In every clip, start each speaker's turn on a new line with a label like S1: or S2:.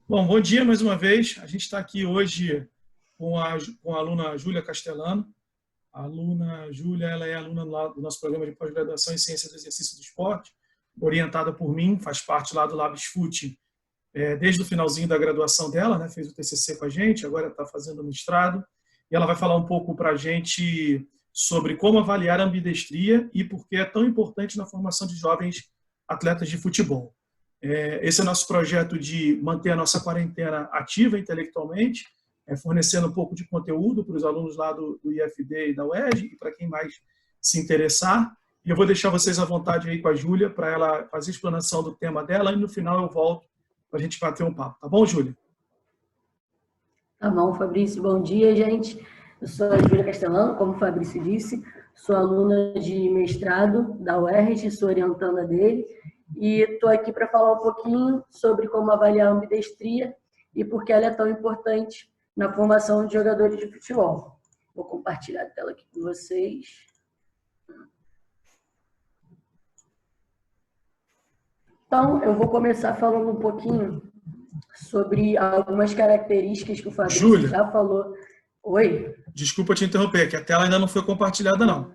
S1: Bom dia mais uma vez. A gente está aqui hoje com a aluna Júlia Castellano. A aluna Júlia, ela é aluna lá do nosso programa de pós-graduação em Ciência do Exercício do Esporte, orientada por mim, faz parte lá do LabsFoot desde o finalzinho da graduação dela, né? Fez o TCC com a gente, agora está fazendo o mestrado. E ela vai falar um pouco para a gente sobre como avaliar a ambidestria e por que é tão importante na formação de jovens atletas de futebol. Esse é o nosso projeto de manter a nossa quarentena ativa intelectualmente, fornecendo um pouco de conteúdo para os alunos lá do IFD e da UERJ e para quem mais se interessar. E eu vou deixar vocês à vontade aí com a Júlia para ela fazer a explanação do tema dela e no final eu volto para a gente bater um papo. Tá bom, Júlia?
S2: Tá bom, Fabrício. Bom dia, gente. Eu sou a Júlia Castellano, como o Fabrício disse, sou aluna de mestrado da UERJ, sou orientanda dele, e estou aqui para falar um pouquinho sobre como avaliar a ambidestria e por que ela é tão importante na formação de jogadores de futebol. Vou compartilhar a tela aqui com vocês. Então, eu vou começar falando um pouquinho sobre algumas características que o Fabrício
S1: Júlia,
S2: já falou. Oi?
S1: Desculpa te interromper, que a tela ainda não foi compartilhada, não.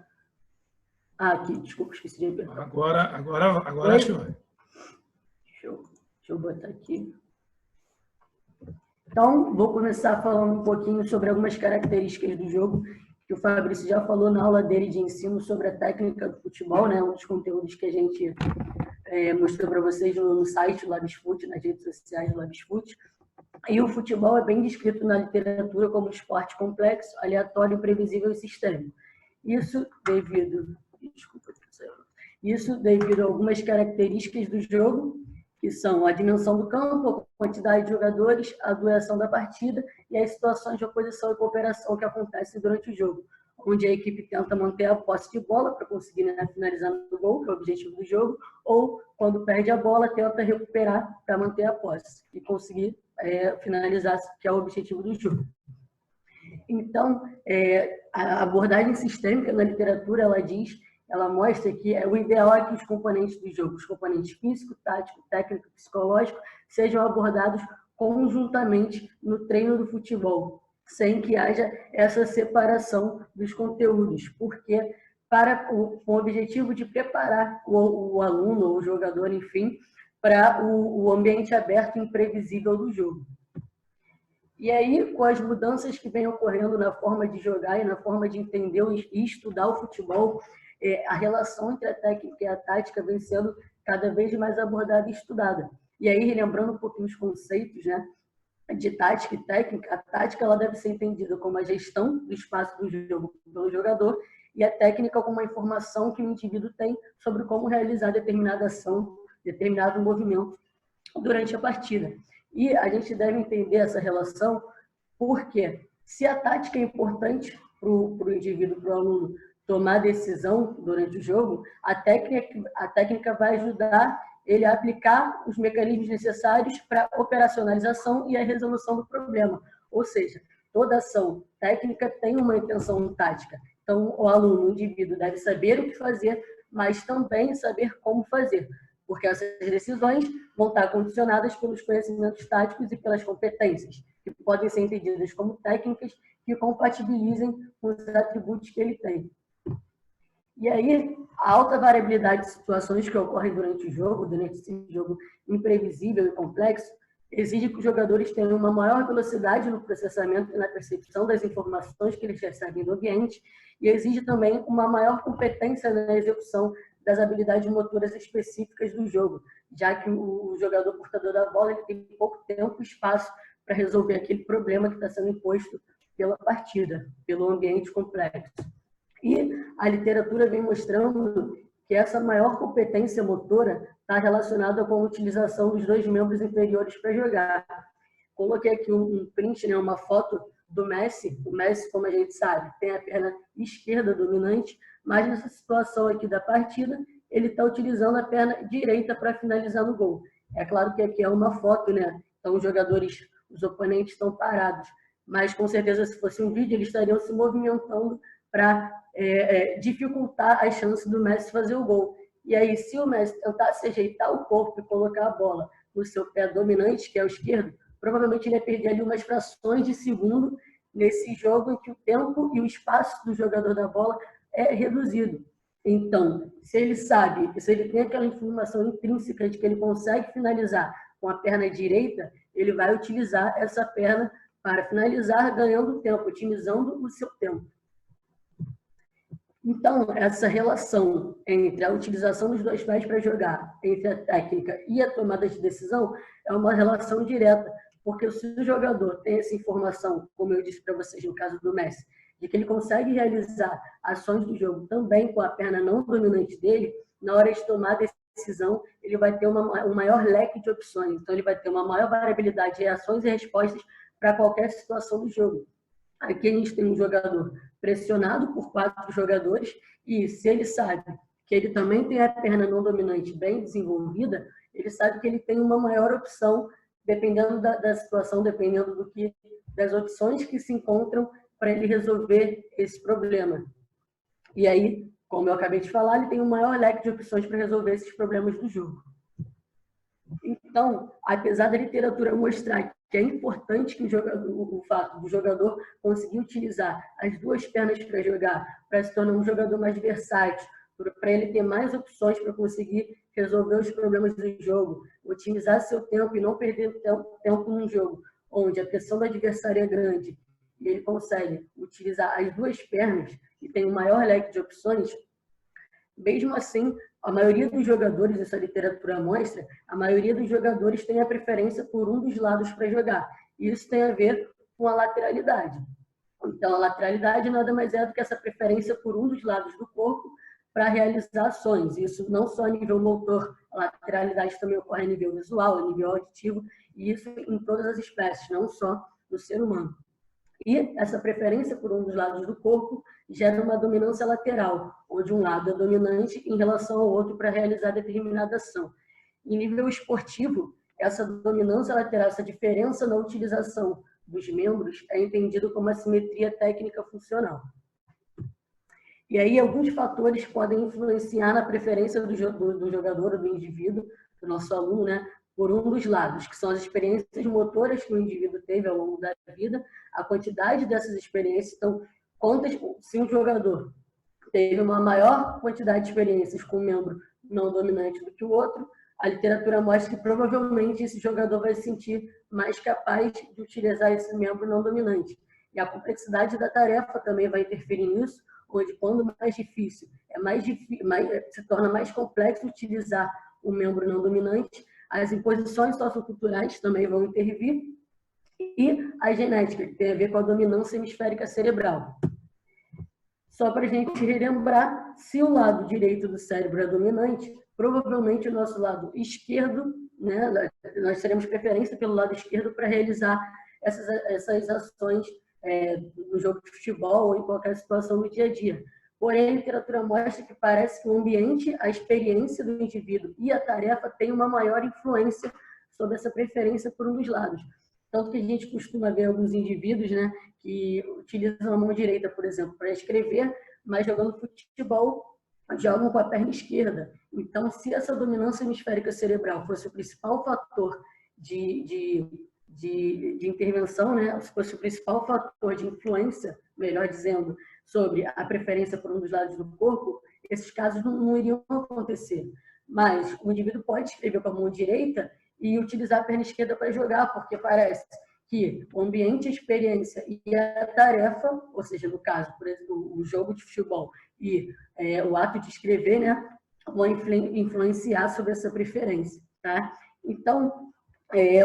S2: Ah, aqui, desculpa, esqueci de apertar.
S1: Agora acho que vai.
S2: Deixa eu botar aqui. Então, vou começar falando um pouquinho sobre algumas características do jogo, que o Fabrício já falou na aula dele de ensino sobre a técnica do futebol, né? Um dos conteúdos que a gente mostrou para vocês no site do LabsFoot, nas redes sociais do LabsFoot. E o futebol é bem descrito na literatura como um esporte complexo, aleatório, imprevisível e sistêmico. Isso devido a algumas características do jogo, que são a dimensão do campo, a quantidade de jogadores, a duração da partida e as situações de oposição e cooperação que acontecem durante o jogo, onde a equipe tenta manter a posse de bola para conseguir finalizar no gol, que é o objetivo do jogo, ou quando perde a bola, tenta recuperar para manter a posse e conseguir finalizar, que é o objetivo do jogo. Então, a abordagem sistêmica na literatura, ela mostra que o ideal é que os componentes do jogo, os componentes físico, tático, técnico e psicológico, sejam abordados conjuntamente no treino do futebol, sem que haja essa separação dos conteúdos, porque com o objetivo de preparar o aluno ou o jogador, enfim, para o ambiente aberto e imprevisível do jogo. E aí, com as mudanças que vêm ocorrendo na forma de jogar e na forma de entender e estudar o futebol, a relação entre a técnica e a tática vem sendo cada vez mais abordada e estudada. E aí, lembrando um pouquinho os conceitos, né, de tática e técnica, a tática ela deve ser entendida como a gestão do espaço do jogo pelo jogador e a técnica como a informação que o indivíduo tem sobre como realizar determinada ação, determinado movimento durante a partida. E a gente deve entender essa relação porque se a tática é importante para o indivíduo, para o aluno tomar decisão durante o jogo, a técnica vai ajudar ele a aplicar os mecanismos necessários para a operacionalização e a resolução do problema. Ou seja, toda ação técnica tem uma intenção tática. Então, o aluno, o indivíduo, deve saber o que fazer, mas também saber como fazer, porque essas decisões vão estar condicionadas pelos conhecimentos táticos e pelas competências, que podem ser entendidas como técnicas que compatibilizem com os atributos que ele tem. E aí, a alta variabilidade de situações que ocorrem durante esse jogo imprevisível e complexo, exige que os jogadores tenham uma maior velocidade no processamento e na percepção das informações que eles recebem do ambiente, e exige também uma maior competência na execução das habilidades motoras específicas do jogo, já que o jogador portador da bola ele tem pouco tempo e espaço para resolver aquele problema que está sendo imposto pela partida, pelo ambiente complexo. E a literatura vem mostrando que essa maior competência motora está relacionada com a utilização dos dois membros inferiores para jogar. Coloquei aqui um print, né, uma foto do Messi. O Messi, como a gente sabe, tem a perna esquerda dominante, mas nessa situação aqui da partida, ele está utilizando a perna direita para finalizar no gol. É claro que aqui é uma foto, né? Então os oponentes estão parados, mas com certeza se fosse um vídeo, eles estariam se movimentando para dificultar as chances do Messi fazer o gol. E aí, se o Messi tentasse ajeitar o corpo e colocar a bola no seu pé dominante, que é o esquerdo, provavelmente ele ia perder ali umas frações de segundo nesse jogo em que o tempo e o espaço do jogador da bola é reduzido. Então, se ele sabe, se ele tem aquela informação intrínseca de que ele consegue finalizar com a perna direita, ele vai utilizar essa perna para finalizar, ganhando tempo, otimizando o seu tempo. Então, essa relação entre a utilização dos dois pés para jogar, entre a técnica e a tomada de decisão, é uma relação direta, porque se o jogador tem essa informação, como eu disse para vocês no caso do Messi, de que ele consegue realizar ações do jogo também com a perna não dominante dele, na hora de tomar a decisão, ele vai ter um maior leque de opções. Então, ele vai ter uma maior variabilidade de ações e respostas para qualquer situação do jogo. Aqui a gente tem um jogador pressionado por 4 jogadores e se ele sabe que ele também tem a perna não dominante bem desenvolvida, ele sabe que ele tem uma maior opção, dependendo da situação, dependendo das opções que se encontram para ele resolver esse problema. E aí, como eu acabei de falar, ele tem um maior leque de opções para resolver esses problemas do jogo. Então, apesar da literatura mostrar que é importante que o fato do jogador conseguir utilizar as duas pernas para jogar, para se tornar um jogador mais versátil, para ele ter mais opções para conseguir resolver os problemas do jogo, otimizar seu tempo e não perder tempo num jogo, onde a pressão do adversário é grande e ele consegue utilizar as duas pernas e tem um maior leque de opções, mesmo assim, a maioria dos jogadores, essa literatura mostra, a maioria dos jogadores tem a preferência por um dos lados para jogar. E isso tem a ver com a lateralidade. Então, a lateralidade nada mais é do que essa preferência por um dos lados do corpo para realizar ações. Isso não só a nível motor, a lateralidade também ocorre a nível visual, a nível auditivo, e isso em todas as espécies, não só no ser humano. E essa preferência por um dos lados do corpo gera uma dominância lateral, onde um lado é dominante em relação ao outro para realizar determinada ação. Em nível esportivo, essa dominância lateral, essa diferença na utilização dos membros é entendido como assimetria técnica funcional. E aí alguns fatores podem influenciar na preferência do jogador, do indivíduo, do nosso aluno, né, por um dos lados, que são as experiências motoras que o indivíduo teve ao longo da vida, a quantidade dessas experiências. Então, se um jogador teve uma maior quantidade de experiências com um membro não dominante do que o outro, a literatura mostra que provavelmente esse jogador vai se sentir mais capaz de utilizar esse membro não dominante. E a complexidade da tarefa também vai interferir nisso, onde quando mais difícil, se torna mais complexo utilizar o membro não dominante, as imposições socioculturais também vão intervir e a genética, que tem a ver com a dominância hemisférica cerebral. Só para a gente relembrar, se o lado direito do cérebro é dominante, provavelmente o nosso lado esquerdo, né, nós teremos preferência pelo lado esquerdo para realizar essas ações no jogo de futebol ou em qualquer situação no dia a dia. Porém, a literatura mostra que parece que o ambiente, a experiência do indivíduo e a tarefa têm uma maior influência sobre essa preferência por um dos lados. Tanto que a gente costuma ver alguns indivíduos, né, que utilizam a mão direita, por exemplo, para escrever, mas jogando futebol, jogam com a perna esquerda. Então, se essa dominância hemisférica cerebral fosse o principal fator de intervenção, né, se fosse o principal fator de influência, melhor dizendo, sobre a preferência por um dos lados do corpo, esses casos não iriam acontecer. Mas o indivíduo pode escrever com a mão direita e utilizar a perna esquerda para jogar, porque parece que o ambiente, a experiência e a tarefa, ou seja, no caso, por exemplo, o jogo de futebol e o ato de escrever, né, vão influenciar sobre essa preferência. Tá? Então,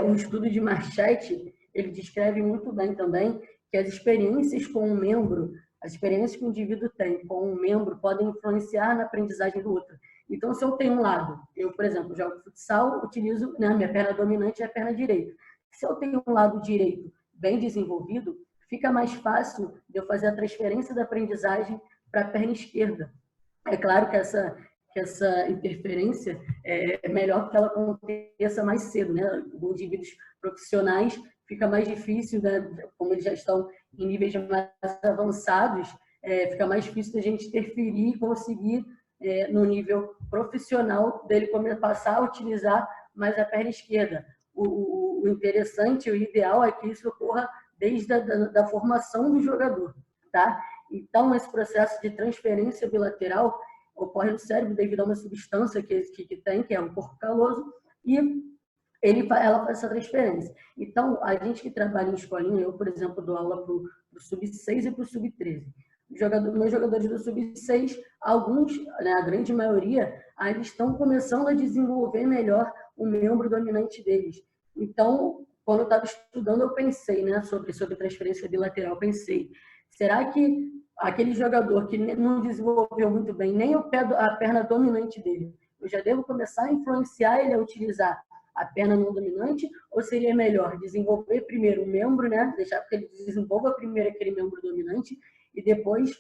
S2: o estudo de Marchetti, ele descreve muito bem também que as experiências com um membro, as experiências que o indivíduo tem com um membro podem influenciar na aprendizagem do outro. Então, se eu tenho um lado, eu, por exemplo, jogo futsal, utilizo, né, minha perna dominante é a perna direita. Se eu tenho um lado direito bem desenvolvido, fica mais fácil de eu fazer a transferência da aprendizagem para a perna esquerda. É claro que essa interferência é melhor que ela aconteça mais cedo, né? Com indivíduos profissionais fica mais difícil, né? Como eles já estão em níveis mais avançados, fica mais difícil da gente interferir e conseguir, no nível profissional, dele passar a utilizar mais a perna esquerda. o interessante, o ideal é que isso ocorra desde da formação do jogador, tá? Então, esse processo de transferência bilateral ocorre no cérebro devido a uma substância que tem, que é um corpo caloso, e ela faz essa transferência. Então, a gente que trabalha em escolinha, eu, por exemplo, dou aula para o sub-6 e para o sub-13. Meus jogadores do sub-6, alguns, né, a grande maioria, ainda estão começando a desenvolver melhor o membro dominante deles. Então, quando eu estava estudando, eu pensei, né, sobre transferência bilateral, eu pensei, será que aquele jogador que não desenvolveu muito bem nem a perna dominante dele, eu já devo começar a influenciar ele a utilizar a perna não dominante, ou seria melhor desenvolver primeiro o membro, né, deixar que ele desenvolva primeiro aquele membro dominante e depois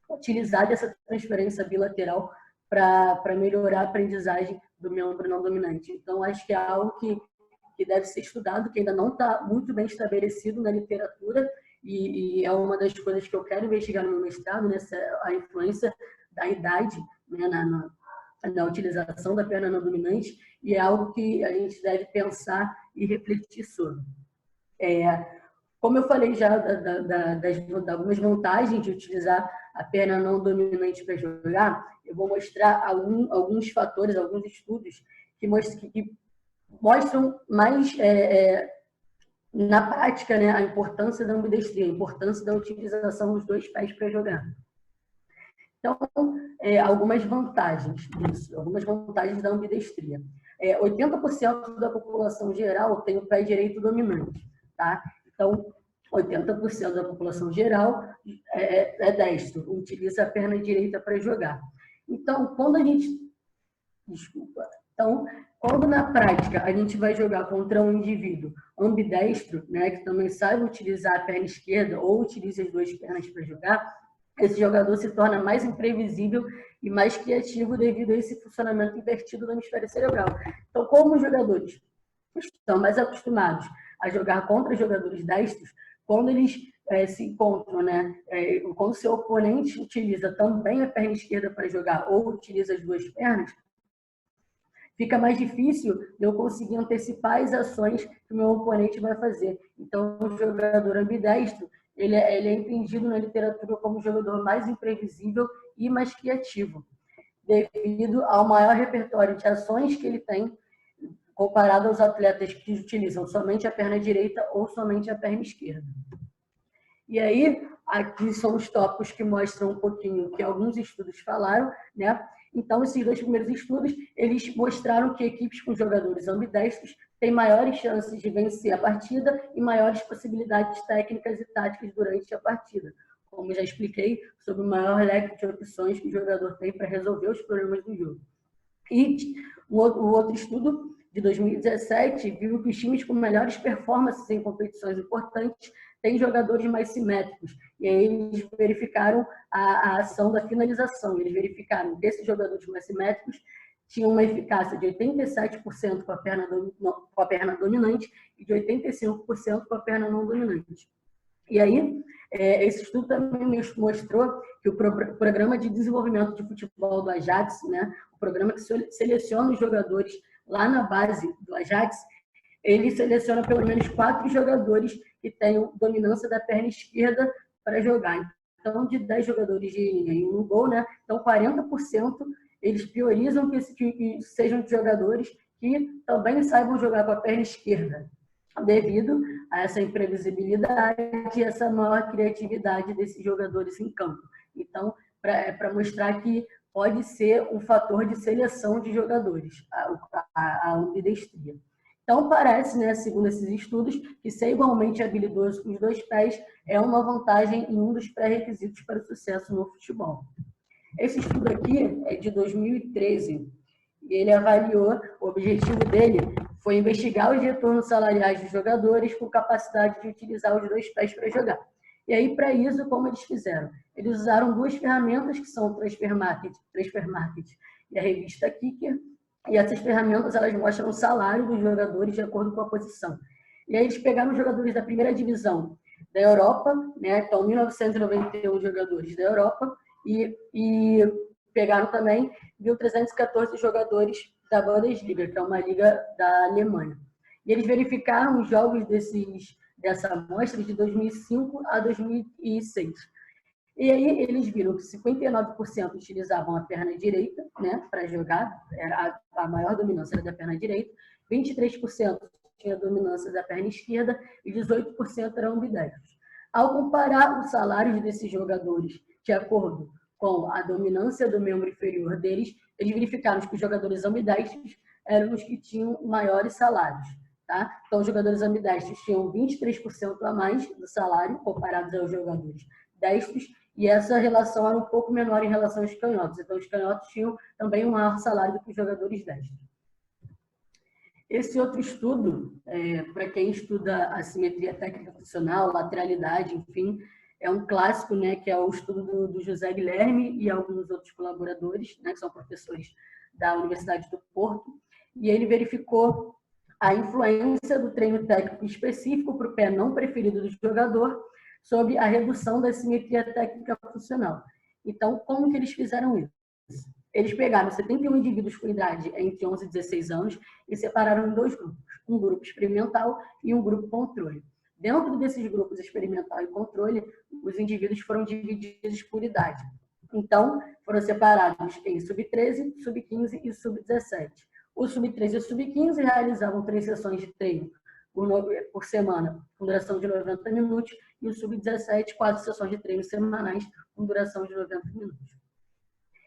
S2: utilizar dessa transferência bilateral para melhorar a aprendizagem do membro não dominante. Então, acho que é algo que deve ser estudado, que ainda não está muito bem estabelecido na literatura, e é uma das coisas que eu quero investigar no meu mestrado, né, a influência da idade, né, na utilização da perna não dominante, e é algo que a gente deve pensar e refletir sobre. Como eu falei já de algumas vantagens de utilizar a perna não dominante para jogar, eu vou mostrar alguns fatores, alguns estudos que mostram mais na prática, né, a importância da ambidestria, a importância da utilização dos dois pés para jogar. Então, algumas vantagens disso, algumas vantagens da ambidestria. 80% da população geral tem o pé direito dominante, tá? Então, 80% da população geral é destro, utiliza a perna direita para jogar. Então, quando na prática a gente vai jogar contra um indivíduo ambidestro, né, que também sabe utilizar a perna esquerda ou utiliza as duas pernas para jogar, esse jogador se torna mais imprevisível e mais criativo devido a esse funcionamento invertido do hemisfério cerebral. Então, como os jogadores estão mais acostumados a jogar contra jogadores destros, quando eles se encontram, né, quando seu oponente utiliza também a perna esquerda para jogar ou utiliza as duas pernas, fica mais difícil de eu conseguir antecipar as ações que o meu oponente vai fazer. Então, o jogador ambidestro, ele é entendido na literatura como o jogador mais imprevisível e mais criativo, devido ao maior repertório de ações que ele tem, comparado aos atletas que utilizam somente a perna direita ou somente a perna esquerda. E aí, aqui são os tópicos que mostram um pouquinho o que alguns estudos falaram, né? Então, esses dois primeiros estudos, eles mostraram que equipes com jogadores ambidestros têm maiores chances de vencer a partida e maiores possibilidades técnicas e táticas durante a partida. Como já expliquei, sobre o maior leque de opções que o jogador tem para resolver os problemas do jogo. E o outro estudo, de 2017, viu que os times com melhores performances em competições importantes têm jogadores mais simétricos. E aí eles verificaram a ação da finalização. Eles verificaram que esses jogadores mais simétricos tinham uma eficácia de 87% com a perna dominante e de 85% com a perna não dominante. E aí, esse estudo também mostrou que o programa de desenvolvimento de futebol do Ajax, né, o programa que seleciona os jogadores lá na base do Ajax, ele seleciona pelo menos 4 jogadores que tenham dominância da perna esquerda para jogar. Então, de 10 jogadores em um gol, né? Então, 40% eles priorizam que sejam jogadores que também saibam jogar com a perna esquerda, devido a essa imprevisibilidade e essa maior criatividade desses jogadores em campo. Então, para mostrar que pode ser um fator de seleção de jogadores, a ambidestria. Então, parece, né, segundo esses estudos, que ser igualmente habilidoso com os dois pés é uma vantagem em um dos pré-requisitos para o sucesso no futebol. Esse estudo aqui é de 2013 e ele avaliou, o objetivo dele foi investigar os retornos salariais dos jogadores com capacidade de utilizar os dois pés para jogar. E aí, para isso, como eles fizeram? Eles usaram 2 ferramentas que são o Transfer Market e a revista Kicker. E essas ferramentas, elas mostram o salário dos jogadores de acordo com a posição. E aí eles pegaram os jogadores da primeira divisão da Europa, né? Então, 1.991 jogadores da Europa, e pegaram também 1.314 jogadores da Bundesliga, que é uma liga da Alemanha. E eles verificaram os jogos dessa amostra de 2005 a 2006. E aí eles viram que 59% utilizavam a perna direita, né, para jogar, era a maior dominância era da perna direita, 23% tinha dominância da perna esquerda e 18% eram ambidestros. Ao comparar os salários desses jogadores de acordo com a dominância do membro inferior deles, eles verificaram que os jogadores ambidestros eram os que tinham maiores salários. Tá? Então, os jogadores ambidestros tinham 23% a mais do salário, comparados aos jogadores destros, e essa relação era um pouco menor em relação aos canhotos. Então, os canhotos tinham também um maior salário do que os jogadores destros. Esse outro estudo, para quem estuda assimetria técnica funcional, lateralidade, enfim, é um clássico, né, que é o estudo do José Guilherme e alguns outros colaboradores, né, que são professores da Universidade do Porto, e ele verificou a influência do treino técnico específico para o pé não preferido do jogador sobre a redução da assimetria técnica funcional. Então, como que eles fizeram isso? Eles pegaram 71 indivíduos com idade entre 11 e 16 anos e separaram em 2 grupos, um grupo experimental e um grupo controle. Dentro desses grupos experimental e controle, os indivíduos foram divididos por idade. Então, foram separados em sub-13, sub-15 e sub-17. O sub-13 e o sub-15 realizavam 3 sessões de treino por semana, com duração de 90 minutos, e o sub-17, 4 sessões de treino semanais, com duração de 90 minutos.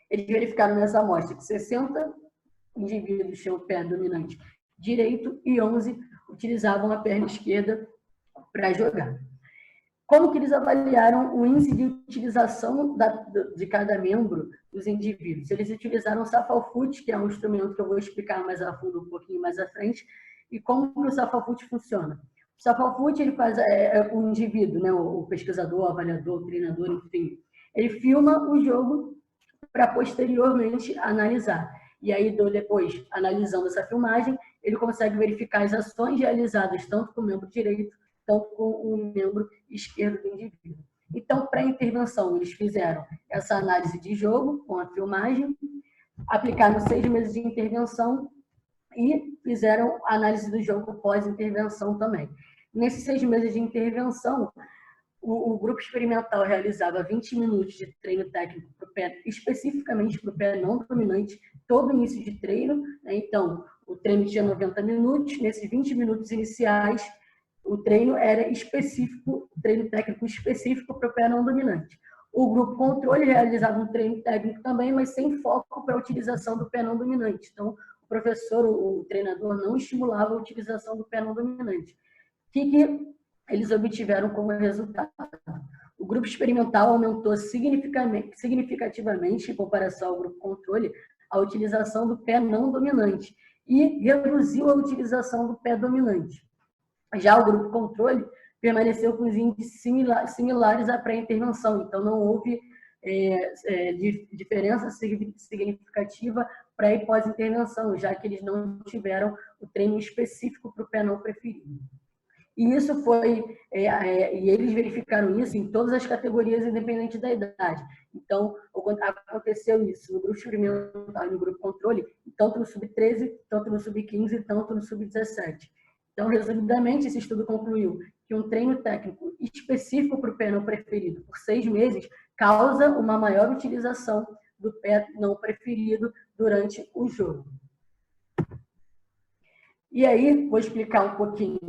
S2: Eles verificaram nessa amostra que 60 indivíduos tinham o pé dominante direito e 11 utilizavam a perna esquerda para jogar. Como que eles avaliaram o índice de utilização de cada membro dos indivíduos? Eles utilizaram o Shufflefoot, que é um instrumento que eu vou explicar mais a fundo um pouquinho mais à frente, e como que o Shufflefoot funciona. O Shufflefoot, ele faz o indivíduo, né, o pesquisador, o avaliador, o treinador, enfim, ele filma o jogo para posteriormente analisar. E aí, depois, analisando essa filmagem, ele consegue verificar as ações realizadas tanto com o membro direito, tanto com o membro esquerdo do indivíduo. Então, para a intervenção, eles fizeram essa análise de jogo com a filmagem, aplicaram 6 meses de intervenção e fizeram a análise do jogo pós-intervenção também. Nesses 6 meses de intervenção, o grupo experimental realizava 20 minutos de treino técnico para o pé, especificamente para o pé não dominante, todo início de treino. Né? Então, o treino tinha 90 minutos, nesses 20 minutos iniciais, o treino era específico, treino técnico específico para o pé não dominante. O grupo controle realizava um treino técnico também, mas sem foco para a utilização do pé não dominante. Então, o professor, o treinador, não estimulava a utilização do pé não dominante. O que eles obtiveram como resultado? O grupo experimental aumentou significativamente, em comparação ao grupo controle, a utilização do pé não dominante e reduziu a utilização do pé dominante. Já o grupo controle permaneceu com os índices similares à pré-intervenção, então não houve diferença significativa pré e pós-intervenção, já que eles não tiveram o treino específico para o pé não preferido. E isso foi, e eles verificaram isso em todas as categorias, independente da idade. Então, aconteceu isso no grupo experimental e no grupo controle, tanto no sub-13, tanto no sub-15, tanto no sub-17. Então, resumidamente, esse estudo concluiu que um treino técnico específico para o pé não preferido por 6 meses causa uma maior utilização do pé não preferido durante o jogo. E aí, vou explicar um pouquinho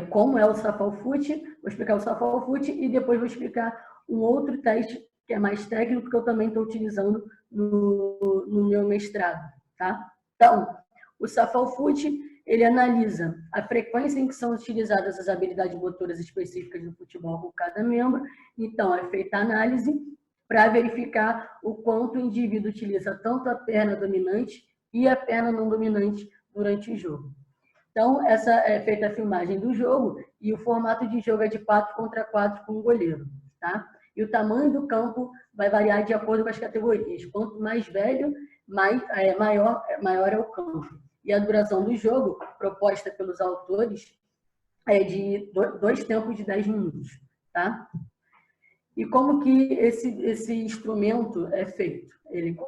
S2: como é o Shufflefoot, vou explicar o Shufflefoot e depois vou explicar um outro teste que é mais técnico que eu também estou utilizando no meu mestrado. Tá? Então, o Shufflefoot, ele analisa a frequência em que são utilizadas as habilidades motoras específicas do futebol com cada membro. Então, é feita a análise para verificar o quanto o indivíduo utiliza tanto a perna dominante e a perna não dominante durante o jogo. Então, essa é feita a filmagem do jogo e o formato de jogo é de 4 contra 4 com o goleiro. Tá? E o tamanho do campo vai variar de acordo com as categorias. Quanto mais velho, maior é o campo. E a duração do jogo, proposta pelos autores, é de 2 tempos de 10 minutos. Tá? E como que esse instrumento é feito?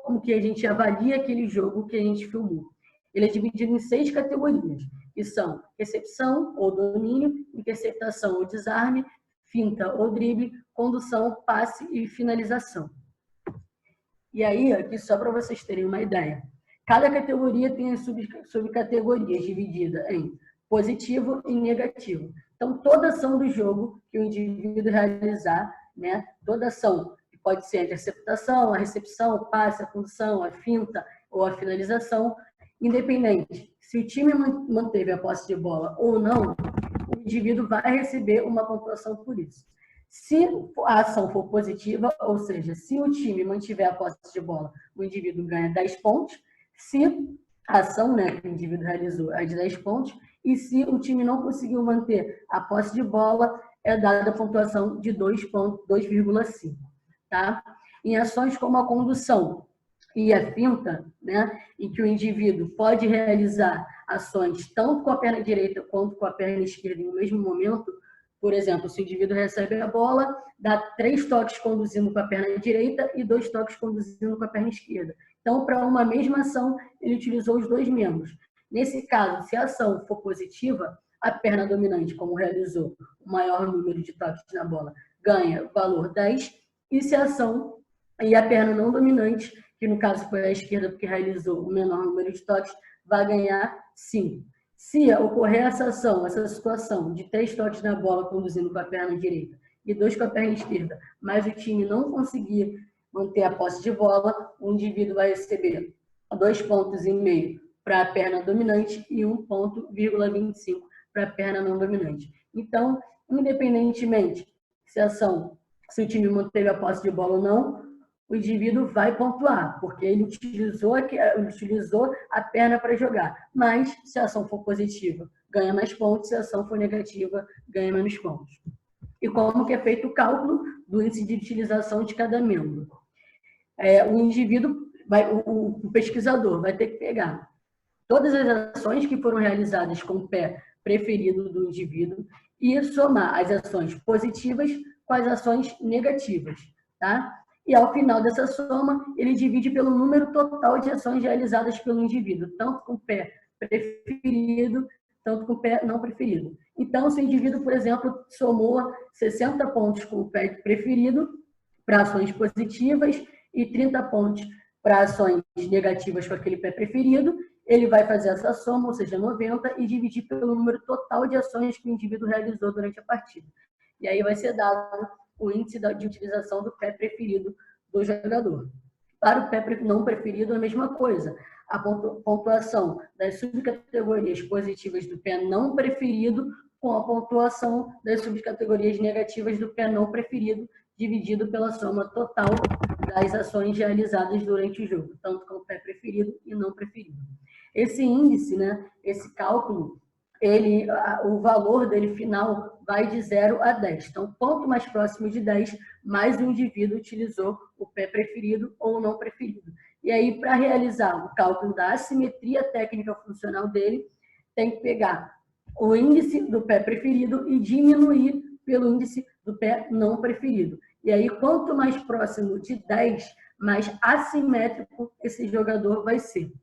S2: Como que a gente avalia aquele jogo que a gente filmou? Ele é dividido em 6 categorias, que são recepção ou domínio, interceptação ou desarme, finta ou drible, condução, passe e finalização. E aí, aqui só para vocês terem uma ideia, cada categoria tem as subcategorias divididas em positivo e negativo. Então, toda ação do jogo que o indivíduo realizar, né, toda ação, que pode ser a interceptação, a recepção, o passe, a condução, a finta ou a finalização, independente se o time manteve a posse de bola ou não, o indivíduo vai receber uma pontuação por isso. Se a ação for positiva, ou seja, se o time mantiver a posse de bola, o indivíduo ganha 10 pontos. Se a ação, né, que o indivíduo realizou é de 10 pontos, e se o time não conseguiu manter a posse de bola, é dada a pontuação de 2,5. Tá? Em ações como a condução e a finta, né, em que o indivíduo pode realizar ações tanto com a perna direita quanto com a perna esquerda no mesmo momento. Por exemplo, se o indivíduo recebe a bola, dá 3 toques conduzindo com a perna direita e 2 toques conduzindo com a perna esquerda. Então, para uma mesma ação, ele utilizou os 2 membros. Nesse caso, se a ação for positiva, a perna dominante, como realizou o maior número de toques na bola, ganha o valor 10. E se a ação e a perna não dominante, que no caso foi a esquerda, porque realizou o menor número de toques, vai ganhar 5. Se ocorrer essa ação, essa situação de 3 toques na bola conduzindo com a perna direita e 2 com a perna esquerda, mas o time não conseguir manter a posse de bola, o indivíduo vai receber 2,5 pontos para a perna dominante e 1,25 ponto para a perna não dominante. Então, independentemente se o time manteve a posse de bola ou não, o indivíduo vai pontuar, porque ele utilizou a perna para jogar. Mas, se a ação for positiva, ganha mais pontos, se a ação for negativa, ganha menos pontos. E como que é feito o cálculo do índice de utilização de cada membro? O indivíduo, o pesquisador vai ter que pegar todas as ações que foram realizadas com o pé preferido do indivíduo e somar as ações positivas com as ações negativas, tá? E, ao final dessa soma, ele divide pelo número total de ações realizadas pelo indivíduo, tanto com o pé preferido, tanto com o pé não preferido. Então, se o indivíduo, por exemplo, somou 60 pontos com o pé preferido para ações positivas e 30 pontos para ações negativas com aquele pé preferido, ele vai fazer essa soma, ou seja, 90, e dividir pelo número total de ações que o indivíduo realizou durante a partida. E aí vai ser dado o índice de utilização do pé preferido do jogador. Para o pé não preferido, é a mesma coisa. A pontuação das subcategorias positivas do pé não preferido com a pontuação das subcategorias negativas do pé não preferido, dividido pela soma total das ações realizadas durante o jogo, tanto com o pé preferido e não preferido. Esse índice, né, esse cálculo, o valor dele final vai de 0 a 10. Então, quanto mais próximo de 10, mais o indivíduo utilizou o pé preferido ou não preferido. E aí, para realizar o cálculo da assimetria técnica funcional dele, tem que pegar o índice do pé preferido e diminuir pelo índice do pé não preferido. E aí, quanto mais próximo de 10, mais assimétrico esse jogador vai ser.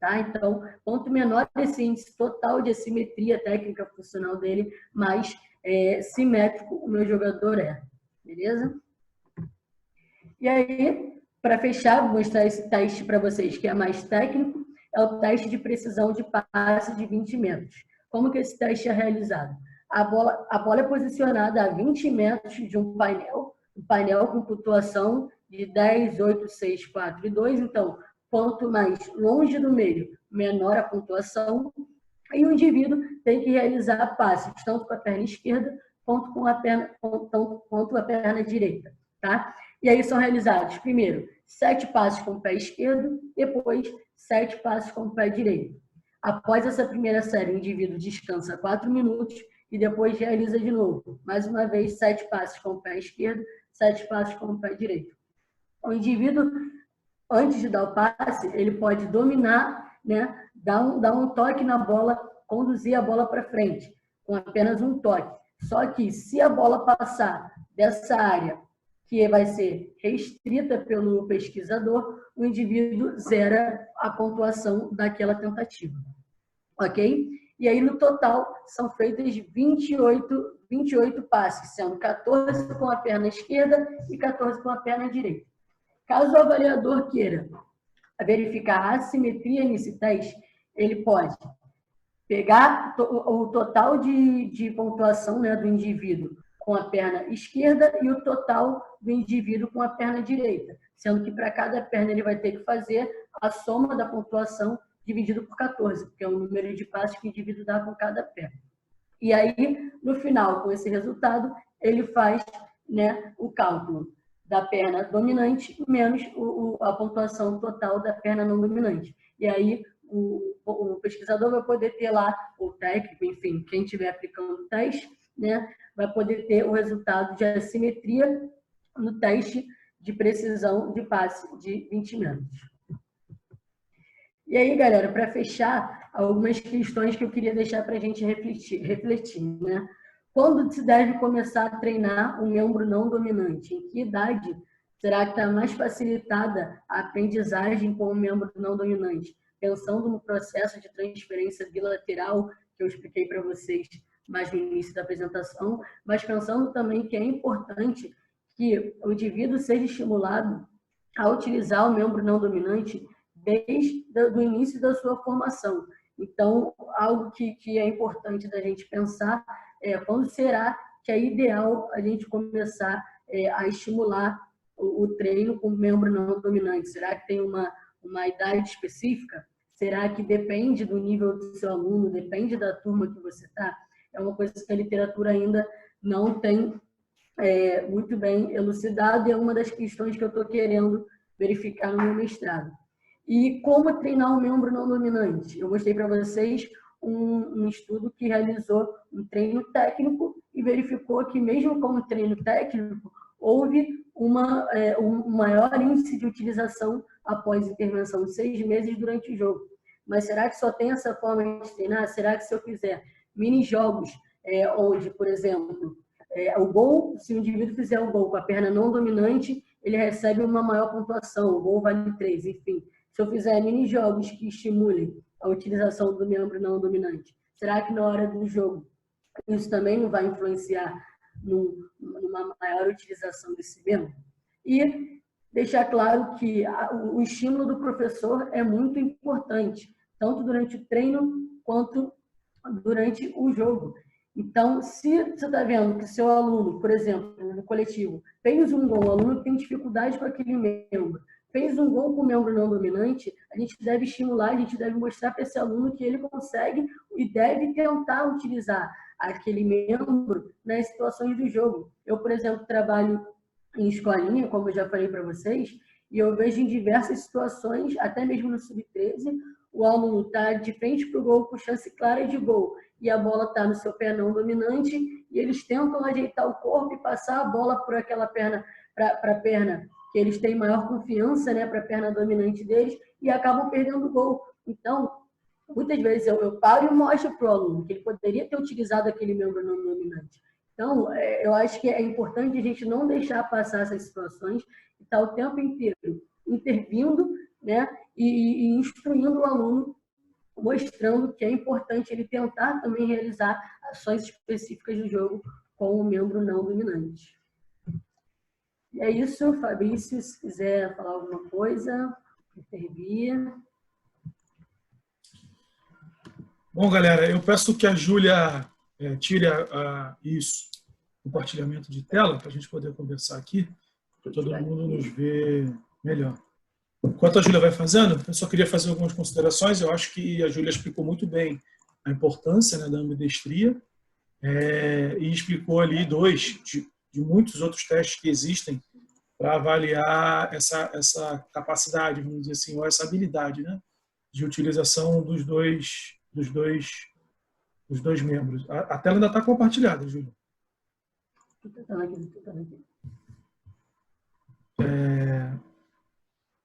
S2: Tá? Então, quanto menor esse índice total de assimetria técnica funcional dele, mais simétrico o meu jogador é. Beleza? E aí, para fechar, vou mostrar esse teste para vocês, que é mais técnico, é o teste de precisão de passe de 20 metros. Como que esse teste é realizado? A bola é posicionada a 20 metros de um painel com pontuação de 10, 8, 6, 4 e 2. Então, quanto mais longe do meio, menor a pontuação. E o indivíduo tem que realizar passes, tanto com a perna esquerda quanto com a perna direita. Tá? E aí são realizados, primeiro, 7 passes com o pé esquerdo, depois 7 passes com o pé direito. Após essa primeira série, o indivíduo descansa 4 minutos e depois realiza de novo. Mais uma vez, 7 passes com o pé esquerdo, 7 passes com o pé direito. O indivíduo, antes de dar o passe, ele pode dominar, né, dar um toque na bola, conduzir a bola para frente, com apenas um toque. Só que, se a bola passar dessa área que vai ser restrita pelo pesquisador, o indivíduo zera a pontuação daquela tentativa. Ok? E aí, no total, são feitas 28 passes, sendo 14 com a perna esquerda e 14 com a perna direita. Caso o avaliador queira verificar a assimetria nesse teste, ele pode pegar o total de pontuação, né, do indivíduo com a perna esquerda e o total do indivíduo com a perna direita, sendo que para cada perna ele vai ter que fazer a soma da pontuação dividido por 14, porque é o número de passos que o indivíduo dá com cada perna. E aí, no final, com esse resultado, ele faz, né, o cálculo da perna dominante menos a pontuação total da perna não dominante. E aí, o pesquisador vai poder ter lá, o técnico, enfim, quem estiver aplicando o teste, né, vai poder ter o resultado de assimetria no teste de precisão de passe de 20 metros. E aí, galera, para fechar, algumas questões que eu queria deixar para a gente refletir, né? Quando se deve começar a treinar um membro não dominante? Em que idade será que está mais facilitada a aprendizagem com o membro não dominante? Pensando no processo de transferência bilateral que eu expliquei para vocês mais no início da apresentação, mas pensando também que é importante que o indivíduo seja estimulado a utilizar o membro não dominante desde o início da sua formação. Então, algo que é importante da gente pensar é quando será que é ideal a gente começar a estimular o treino com membro não dominante. Será que tem uma idade específica? Será que depende do nível do seu aluno, depende da turma que você está? É uma coisa que a literatura ainda não tem muito bem elucidado e é uma das questões que eu estou querendo verificar no meu mestrado. E como treinar um membro não dominante? Eu mostrei para vocês um estudo que realizou um treino técnico e verificou que mesmo com o treino técnico, houve um maior índice de utilização após intervenção de 6 meses durante o jogo. Mas será que só tem essa forma de treinar? Será que se eu fizer mini-jogos, onde, por exemplo, o gol, se o indivíduo fizer o gol com a perna não dominante, ele recebe uma maior pontuação, o gol vale 3, enfim. Se eu fizer mini-jogos que estimulem a utilização do membro não dominante, será que na hora do jogo isso também não vai influenciar numa maior utilização desse membro? E deixar claro que o estímulo do professor é muito importante, tanto durante o treino quanto durante o jogo. Então, se você está vendo que seu aluno, por exemplo, no coletivo, fez um gol, o aluno tem dificuldade com aquele membro, fez um gol com o membro não dominante, a gente deve estimular, a gente deve mostrar para esse aluno que ele consegue e deve tentar utilizar aquele membro nas situações do jogo. Eu, por exemplo, trabalho em escolinha, como eu já falei para vocês, e eu vejo em diversas situações, até mesmo no sub-13, o aluno está de frente para o gol com chance clara de gol, e a bola está no seu pé não dominante, e eles tentam ajeitar o corpo e passar a bola por aquela perna, para a perna que eles têm maior confiança, né, para a perna dominante deles, e acabam perdendo o gol. Então, muitas vezes eu paro e mostro para o aluno que ele poderia ter utilizado aquele membro não dominante. Então, eu acho que é importante a gente não deixar passar essas situações e estar o tempo inteiro intervindo, né, e instruindo o aluno, mostrando que é importante ele tentar também realizar ações específicas do jogo com o membro não dominante. E é isso, Fabrício, se quiser falar alguma coisa, intervir.
S1: Bom, galera, eu peço que a Júlia tire isso, compartilhamento de tela, para a gente poder conversar aqui, para todo mundo nos ver melhor. Enquanto a Júlia vai fazendo, eu só queria fazer algumas considerações. Eu acho que a Júlia explicou muito bem a importância, né, da ambidestria e explicou ali de muitos outros testes que existem para avaliar essa capacidade, vamos dizer assim, ou essa habilidade, né, de utilização dos dois membros. A tela ainda está compartilhada, Júlia.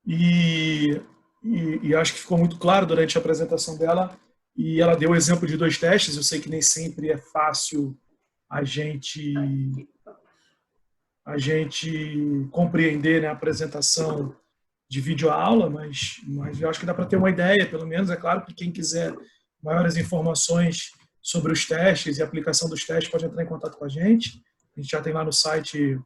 S1: E acho que ficou muito claro durante a apresentação dela, e ela deu o exemplo de 2 testes. Eu sei que nem sempre é fácil a gente a gente compreender, né, a apresentação de videoaula, mas eu acho que dá para ter uma ideia, pelo menos. É claro que quem quiser maiores informações sobre os testes e a aplicação dos testes pode entrar em contato com a gente. A gente já tem lá no site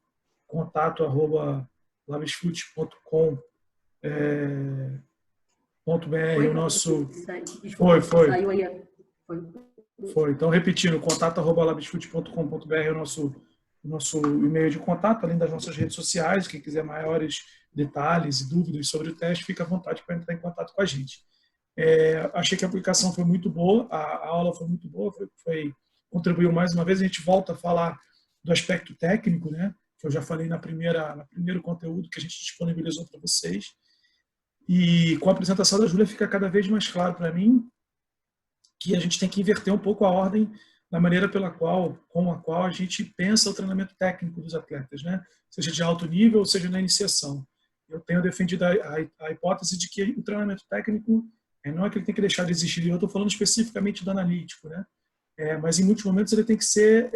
S1: contato@labisfute.com.br o nosso... Foi.
S2: Saiu aí.
S1: Foi. Então, repetindo, contato@labisfute.com.br é o nosso e-mail de contato, além das nossas redes sociais. Quem quiser maiores detalhes e dúvidas sobre o teste, fica à vontade para entrar em contato com a gente. Achei que a aplicação foi muito boa, a aula foi muito boa, contribuiu mais uma vez. A gente volta a falar do aspecto técnico, né, que eu já falei no primeiro conteúdo que a gente disponibilizou para vocês. E com a apresentação da Júlia fica cada vez mais claro para mim que a gente tem que inverter um pouco a ordem da maneira com a qual a gente pensa o treinamento técnico dos atletas, né? Seja de alto nível ou seja na iniciação. Eu tenho defendido a hipótese de que o treinamento técnico não é que ele tem que deixar de existir. Eu estou falando especificamente do analítico, né? Mas em muitos momentos ele tem que ser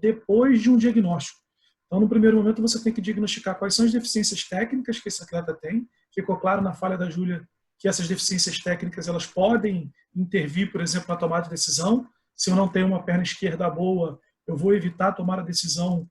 S1: depois de um diagnóstico. Então, no primeiro momento, você tem que diagnosticar quais são as deficiências técnicas que esse atleta tem. Ficou claro na falha da Júlia que essas deficiências técnicas elas podem intervir, por exemplo, na tomada de decisão. Se eu não tenho uma perna esquerda boa, eu vou evitar tomar a decisão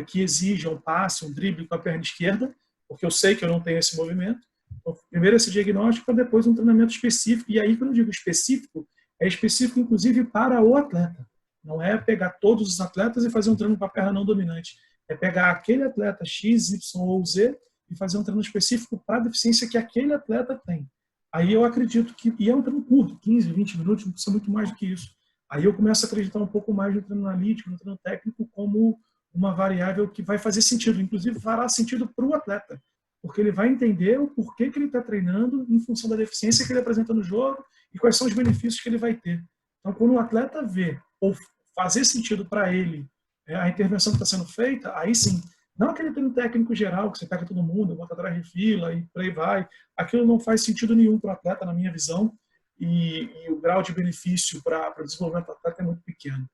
S1: que exija um passe, um drible com a perna esquerda, porque eu sei que eu não tenho esse movimento. Então, primeiro esse diagnóstico, para depois um treinamento específico. E aí, quando eu digo específico, é específico inclusive para o atleta. Não é pegar todos os atletas e fazer um treino para a perna não dominante. É pegar aquele atleta X, Y ou Z e fazer um treino específico para a deficiência que aquele atleta tem. Aí eu acredito que, e é um treino curto, 15, 20 minutos, não precisa muito mais do que isso. Aí eu começo a acreditar um pouco mais no treino analítico, no treino técnico, como uma variável que vai fazer sentido, inclusive fará sentido para o atleta, porque ele vai entender o porquê que ele está treinando em função da deficiência que ele apresenta no jogo e quais são os benefícios que ele vai ter. Então, quando o atleta vê ou fazer sentido para ele a intervenção que está sendo feita, aí sim, não aquele treino técnico geral que você pega todo mundo, bota atrás de fila e por aí vai. Aquilo não faz sentido nenhum para o atleta, na minha visão, e o grau de benefício para o desenvolvimento do atleta é muito pequeno.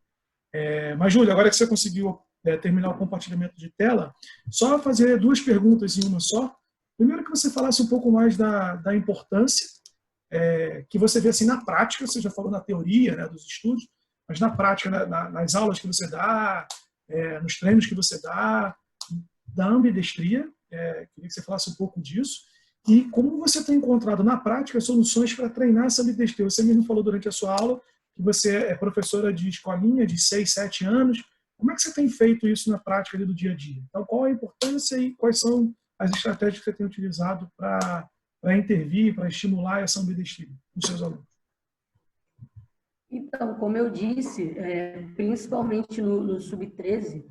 S1: Mas, Júlia, agora que você conseguiu terminar o compartilhamento de tela, só fazer duas perguntas em uma só. Primeiro, que você falasse um pouco mais da importância que você vê assim na prática. Você já falou na teoria, né, dos estudos, mas na prática, nas aulas que você dá, nos treinos que você dá, da ambidestria. Queria que você falasse um pouco disso. E como você tem encontrado na prática soluções para treinar essa ambidestria. Você mesmo falou durante a sua aula que você é professora de escolinha de 6, 7 anos. Como é que você tem feito isso na prática ali do dia a dia? Então, qual a importância e quais são as estratégias que você tem utilizado para intervir, para estimular essa ambidestria nos seus alunos?
S2: Então, como eu disse, principalmente no Sub-13,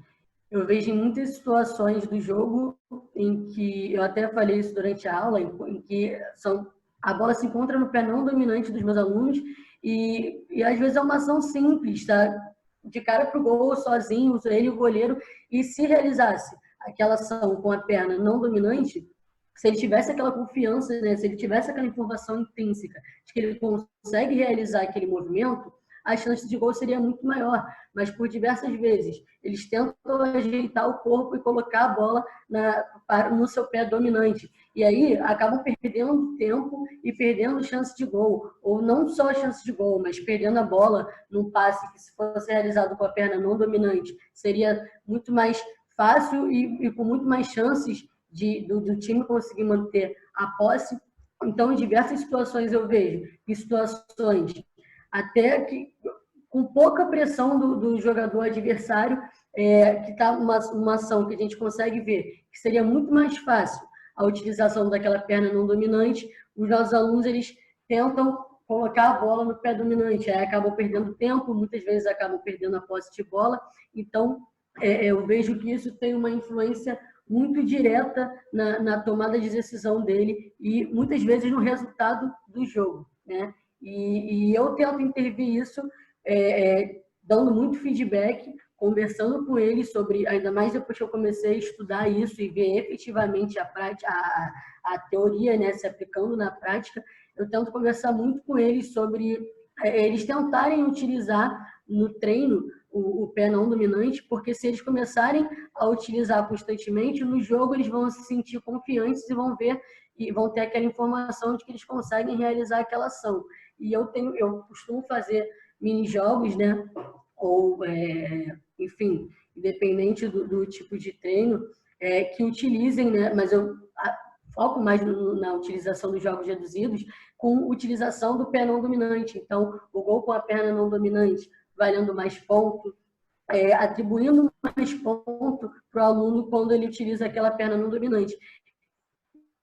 S2: eu vejo em muitas situações do jogo em que, eu até falei isso durante a aula, em que a bola se encontra no pé não dominante dos meus alunos e às vezes é uma ação simples, tá? De cara para o gol, sozinho, ele e o goleiro, e se realizasse aquela ação com a perna não dominante, se ele tivesse aquela confiança, né, se ele tivesse aquela informação intrínseca de que ele consegue realizar aquele movimento, a chance de gol seria muito maior. Mas por diversas vezes eles tentam ajeitar o corpo e colocar a bola no seu pé dominante. E aí acabam perdendo tempo e perdendo chance de gol. Ou não só chance de gol, mas perdendo a bola num passe que, se fosse realizado com a perna não dominante, seria muito mais fácil e com muito mais chances do time conseguir manter a posse. Então, em diversas situações eu vejo, em situações até que com pouca pressão do jogador adversário, que está uma ação que a gente consegue ver, que seria muito mais fácil a utilização daquela perna não dominante, os nossos alunos eles tentam colocar a bola no pé dominante, aí acabam perdendo tempo, muitas vezes acabam perdendo a posse de bola. Então, eu vejo que isso tem uma influência muito direta na tomada de decisão dele e muitas vezes no resultado do jogo, né? E eu tento intervir isso, dando muito feedback, conversando com ele sobre, ainda mais depois que eu comecei a estudar isso e ver efetivamente a teoria, né, se aplicando na prática, eu tento conversar muito com eles sobre eles tentarem utilizar no treino o pé não dominante, porque se eles começarem a utilizar constantemente, no jogo eles vão se sentir confiantes e vão ver e vão ter aquela informação de que eles conseguem realizar aquela ação. E eu costumo fazer mini-jogos, né? Ou, enfim, independente do tipo de treino, que utilizem, né? Mas eu foco mais na utilização dos jogos reduzidos, com utilização do pé não dominante. Então, o gol com a perna não dominante, valendo mais ponto, atribuindo mais ponto para o aluno quando ele utiliza aquela perna não dominante.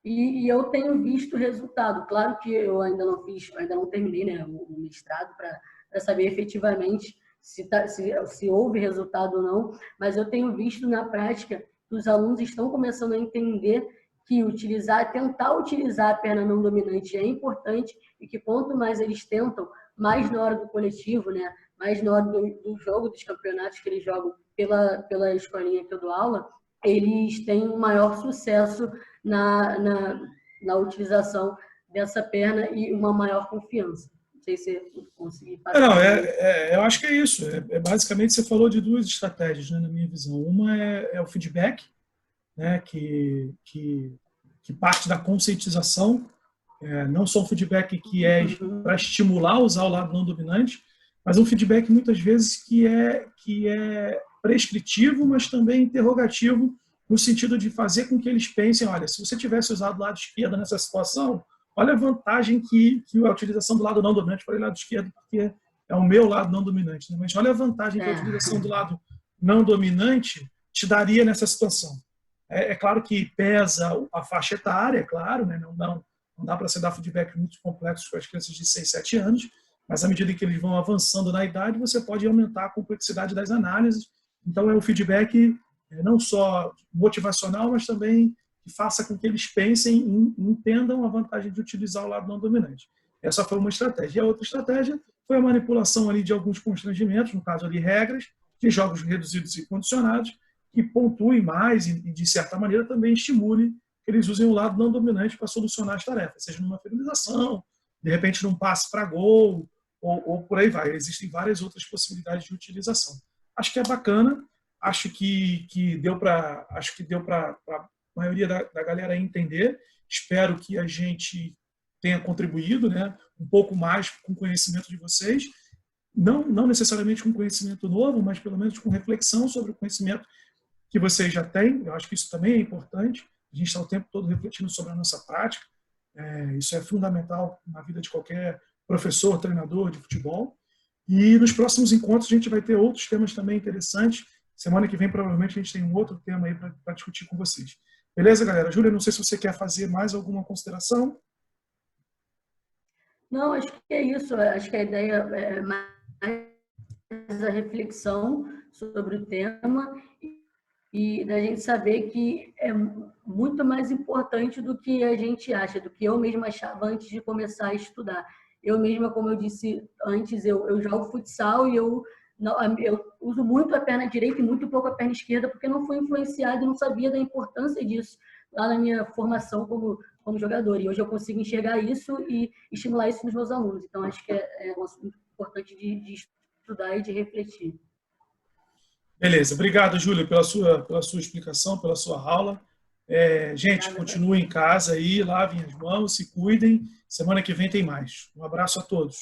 S2: E eu tenho visto resultado. Claro que eu ainda não terminei, né, o mestrado para saber efetivamente se houve resultado ou não, mas eu tenho visto na prática que os alunos estão começando a entender que tentar utilizar a perna não dominante é importante e que quanto mais eles tentam, mais na hora do coletivo, né, mais na hora do jogo, dos campeonatos que eles jogam pela escolinha que eu dou aula, eles têm um maior sucesso na utilização dessa perna e uma maior confiança. Não sei se eu consegui passar.
S1: Não, eu acho que é isso. Basicamente, você falou de duas estratégias, né, na minha visão. Uma é o feedback, né, que parte da conscientização, não só um feedback que é para estimular a usar o lado não dominante, mas um feedback muitas vezes que é prescritivo, mas também interrogativo, no sentido de fazer com que eles pensem, olha, se você tivesse usado o lado esquerdo nessa situação, olha a vantagem que a utilização do lado não dominante, falei lado esquerdo porque é o meu lado não dominante, né? Mas olha a vantagem que a utilização do lado não dominante te daria nessa situação. É claro que pesa a faixa etária, é claro, né? Não dá para você dar feedback muito complexo para as crianças de 6, 7 anos, mas à medida que eles vão avançando na idade, você pode aumentar a complexidade das análises. Então, é um feedback não só motivacional, mas também que faça com que eles pensem e entendam a vantagem de utilizar o lado não dominante. Essa foi uma estratégia. E a outra estratégia foi a manipulação ali de alguns constrangimentos, no caso ali regras, de jogos reduzidos e condicionados, que pontuem mais e, de certa maneira, também estimule que eles usem o lado não dominante para solucionar as tarefas, seja numa finalização, de repente num passe para gol, ou por aí vai. Existem várias outras possibilidades de utilização. Acho que é bacana, acho que deu para a maioria da galera entender. Espero que a gente tenha contribuído, né, um pouco mais com o conhecimento de vocês, não necessariamente com conhecimento novo, mas pelo menos com reflexão sobre o conhecimento que vocês já têm. Eu acho que isso também é importante. A gente está o tempo todo refletindo sobre a nossa prática. Isso é fundamental na vida de qualquer professor, treinador de futebol. E nos próximos encontros a gente vai ter outros temas também interessantes. Semana que vem provavelmente a gente tem um outro tema aí para discutir com vocês. Beleza, galera? Júlia, não sei se você quer fazer mais alguma consideração.
S2: Não, acho que é isso. Acho que a ideia é mais a reflexão sobre o tema e da gente saber que é muito mais importante do que a gente acha, do que eu mesma achava antes de começar a estudar. Eu mesma, como eu disse antes, eu jogo futsal e eu uso muito a perna direita e muito pouco a perna esquerda, porque não fui influenciado e não sabia da importância disso lá na minha formação como jogador. E hoje eu consigo enxergar isso e estimular isso nos meus alunos. Então, acho que é um assunto importante de estudar e de refletir.
S1: Beleza. Obrigado, Júlia, pela sua explicação, pela sua aula. Gente, continuem em casa aí, lavem as mãos, se cuidem. Semana que vem tem mais. Um abraço a todos.